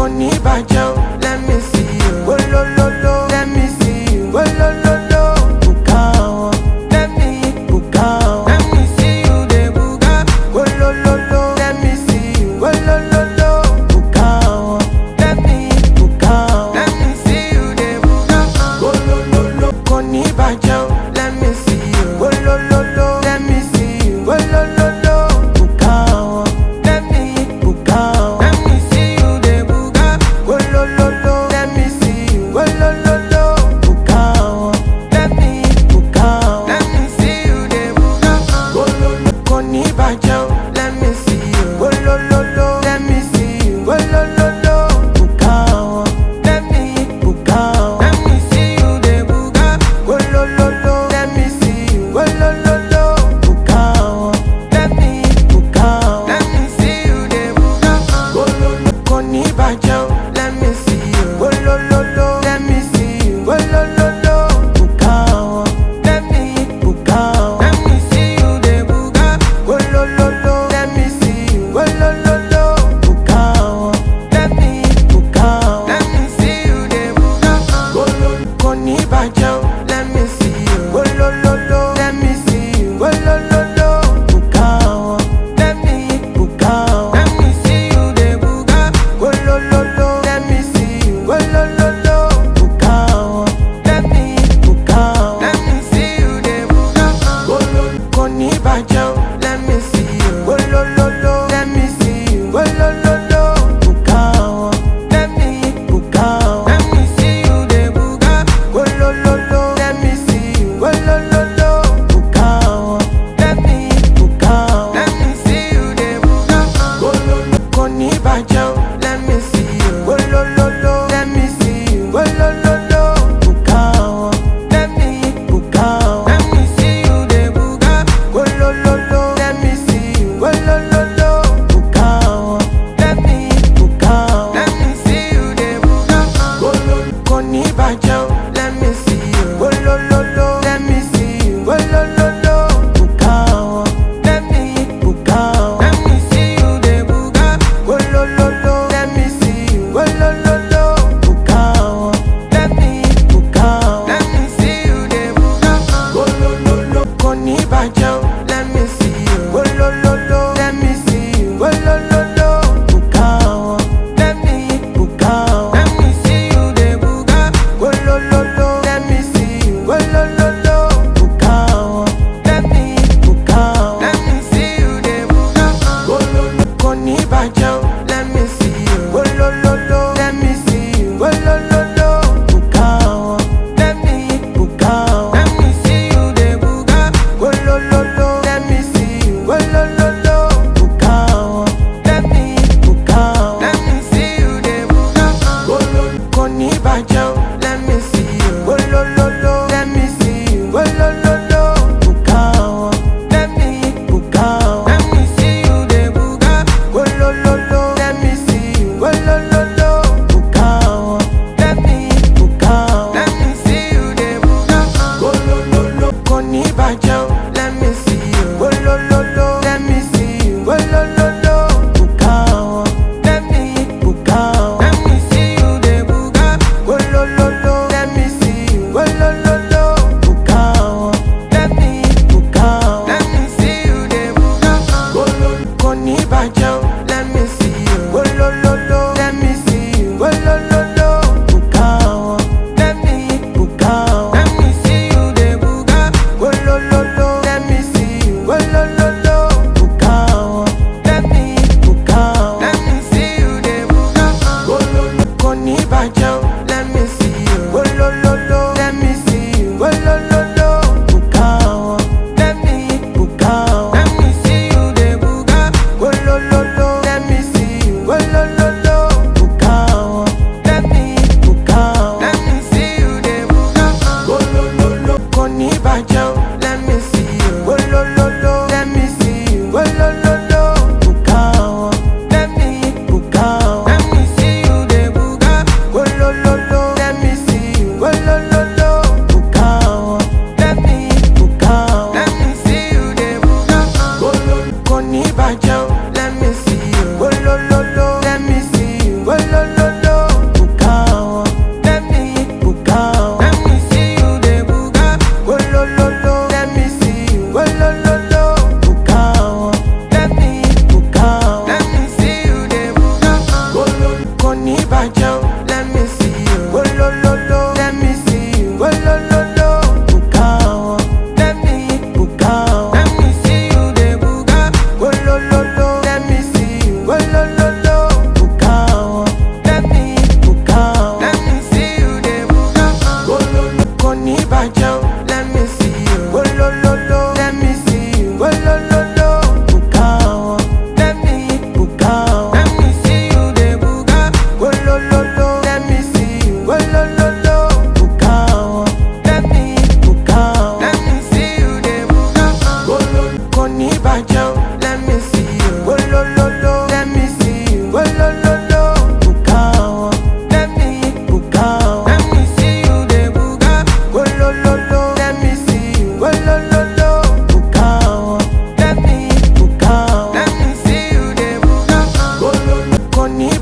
kò ní bàjẹ́ o. Let me see you. Olólóló. Let me see you. Olólóló. Bùkà wọn. Let me bùkà wọn. Let me see you dey bùkà. Olólóló. Let me see you. Olólóló. Bùkà wọn. Let me bùkà wọn. Let me see you dey bùkà. Olólóló. Kò ní bàjẹ́ o. Let me see you. Olólóló. Let me see you. Olólóló. Bùkà wọn. Let me bùkà wọn. Let me see you dey bùkà. Olólóló. Let me see you. Olólóló. Bùkà wọn. Let me bùkà wọn. Let me see you dey bùkà. Olólóló. Kò ní bàjẹ́ o. Let me see you. Olólóló. Let me see you. Olólóló. Bùkà wọn. Let me bùkà wọn. Let me see you dey bùkà. Olólóló. Let me see you. Olólóló. Bùkà wọn. Let me bùkà wọn. Let me see you dey bùkà. Olólóló. Kò ní bàjẹ́ o. Let me see you. Olólóló. Let me see you. Olólóló. Bùkà wọn. Let me bùkà wọn. Let me see you dey bùkà. Olólóló. Let me see you. Olólóló. Bùkà wọn. Let me bùkà wọn. Let me see you dey bùkà. Olólóló. Kò ní bàjẹ́ o. Let me see you. Olólóló. Let me see you. Olólóló. Bùkà wọn. Let me bùkà wọn. Let me see you dey bùkà. Olólóló. Let me see you. Olólóló. Bùkà wọn. Let me bùkà wọn. Let me see you dey bùkà. Olólóló. Kò ní bàjẹ́ o. Let me see you. Olólóló. Let me see you. Olólóló. Bùkà wọn. Let me bùkà wọn. Let me see you dey bùkà. Olólóló. Let me see you. Olólóló. Bùkà wọn. Let me bùkà wọn. Let me see you dey bùkà. Olólóló. Kò ní bàjẹ́ o. Let me see you. Olólóló. Let me see you. Olólóló. Bùkà wọn. Let me bùkà wọn. Let me see you dey bùkà. Olólóló. Let me see you. Olólóló. Bùkà wọn. Let me bùkà wọn. Let me see you dey bùkà. Olólóló. Kò ní bàjẹ́ o. Let me see you. Olólóló. Let me see you. Olólóló. Bùkà wọn. Let me bùkà wọn. Let me see you dey bùkà. Olólóló. Let me see you. Olólóló.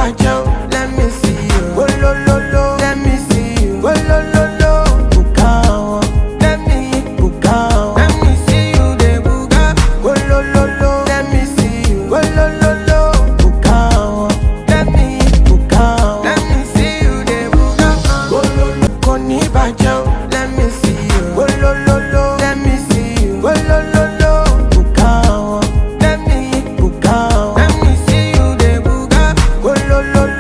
bàjẹ́ o, let me see you. Wolololo, let me see you. Wolololo, buka wọn. Let me buka wọn. Let me see you dey buga. Wolololo, let me see you. Wolololo, buka wọn. Let me buka wọn. Let me see you dey buga. Wololo, kò ní bàjẹ́ o, let me see you. Wolololo, let me see you. Wolololo, buka wọn. Let me buka wọn. Let me see you dey buga. Wolololo.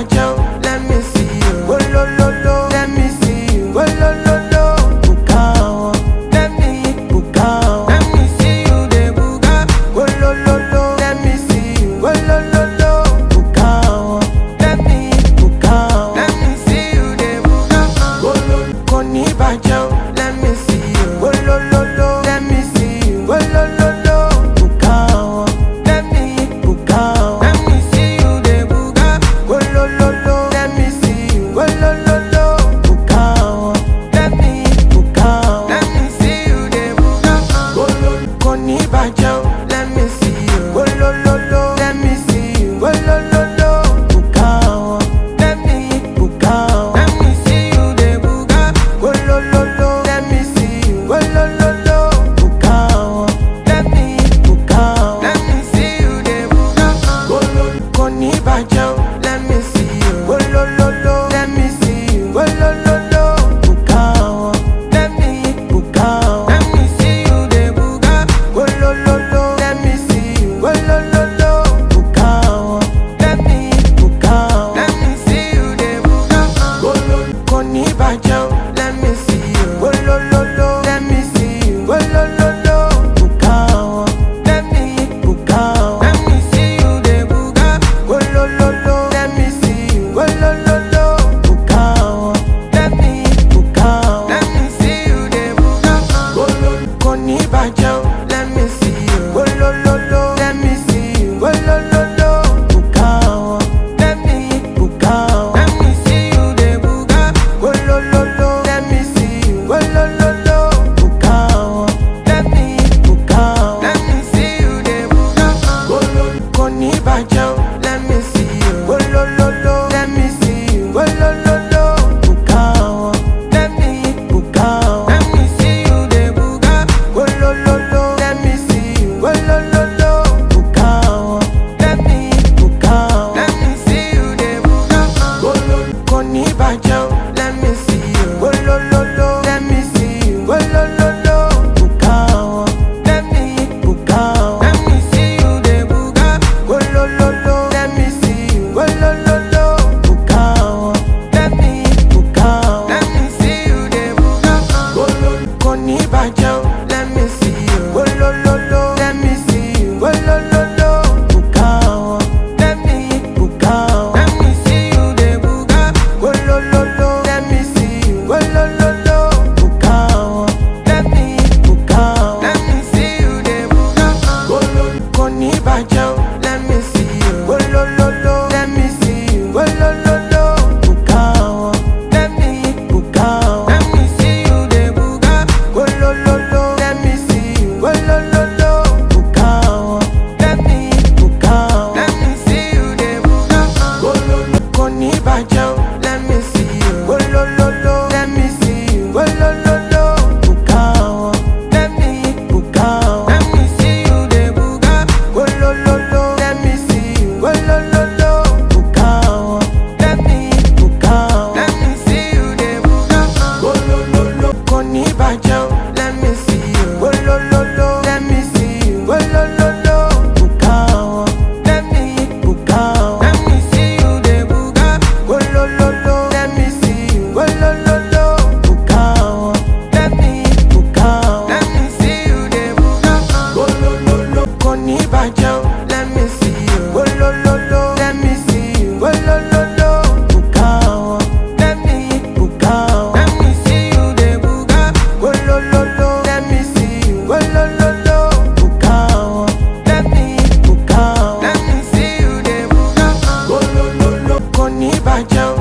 bàjẹ́ o, let me see you. Olólóló, let me see you. Olólóló, buka wọn. Let me buka wọn. Let me see you dey buka. Olólóló, let me see you. Olólóló, buka wọn. Let me buka wọn. Let me see you dey buka. Kò ní bàjẹ́ o, let me see you. Olólóló, let me see you. Olólóló, buka wọn. Let me buka wọn. Let me see you dey buka. Olólóló, let me see you. Olólóló, buka wọn. Let me buka wọn. Let me see you dey buka. Kò ní bàjẹ́ o, let me see you. Olólóló, let me see you. Olólóló, buka wọn. Let me buka wọn. Let me see you dey buka. Olólóló, let me see you. Olólóló, buka wọn. Let me buka wọn. Let me see you dey buka. Kò ní bàjẹ́ o, let me see you. Olólóló, let me see you. Olólóló, buka wọn. Let me buka wọn. Let me see you dey buka. Olólóló, let me see you. Olólóló, buka wọn. Let me buka wọn. Let me see you dey buka. Kò ní bàjẹ́ o, let me see you. Olólóló, let me see you. Olólóló, buka wọn. Let me buka wọn. Let me see you dey buka. Olólóló, let me see you. Olólóló, buka wọn. Let me buka wọn. Let me see you dey buka. Kò ní bàjẹ́ o, let me see you. Olólóló, let me see you. Olólóló, buka wọn. Let me buka wọn. Let me see you dey buka. Olólóló, let me see you. Olólóló, buka wọn. Let me buka wọn. Let me see you dey buka. Kò ní bàjẹ́ o, let me see you. Olólóló, let me see you. Olólóló, buka wọn. Let me buka wọn. Let me see you dey buka. Olólóló, let me see you. Olólóló, buka wọn. Let me buka wọn. Let me see you dey buka. Kò ní bàjẹ́ o, let me see you. Olólóló, let me see you. Olólóló, buka wọn. Let me buka wọn. Let me see you dey buka. Olólóló, let me see you. Olólóló, buka wọn. Let me buka wọn. Let me see you dey buka. Kò ní bàjẹ́ o, let me see you. Olólóló, let me see you. Olólóló, buka wọn. Let me buka wọn. Let me see you dey buka. Olólóló, let me see you. Olólóló, buka wọn. Let me buka wọn. Let me see you dey buka. Kò ní bàjẹ́ o, let me see you. Olólóló, let me see you. Olólóló, buka wọn. Let me buka wọn. Let me see you dey buka. Olólóló, let me see you. Olólóló, buka wọn. Let me buka wọn. Let me see you dey buka. Kò ní bàjẹ́ o, let me see you. Olólóló, let me see you. Olólóló, buka wọn. Let me buka wọn. Let me see you dey buka. Olólóló, let me see you. Olólóló, buka wọn. Let me buka wọn. Let me see you dey buka. Kò ní bàjẹ́ o, let me see you. Olólóló, let me see you. Olólóló, buka wọn. Let me buka wọn. Let me see you dey buka. Olólóló, let me see you. Olólóló, buka wọn. Let me buka wọn. Let me see you dey buka. Kò ní bàjẹ́ o, let me see you. Olólóló, let me see you. Olólóló, buka wọn. Let me buka wọn. Let me see you dey buka. Olólóló, let me see you. Olólóló, buka wọn. Let me buka wọn. Let me see you dey buka. Kò ní bàjẹ́ o.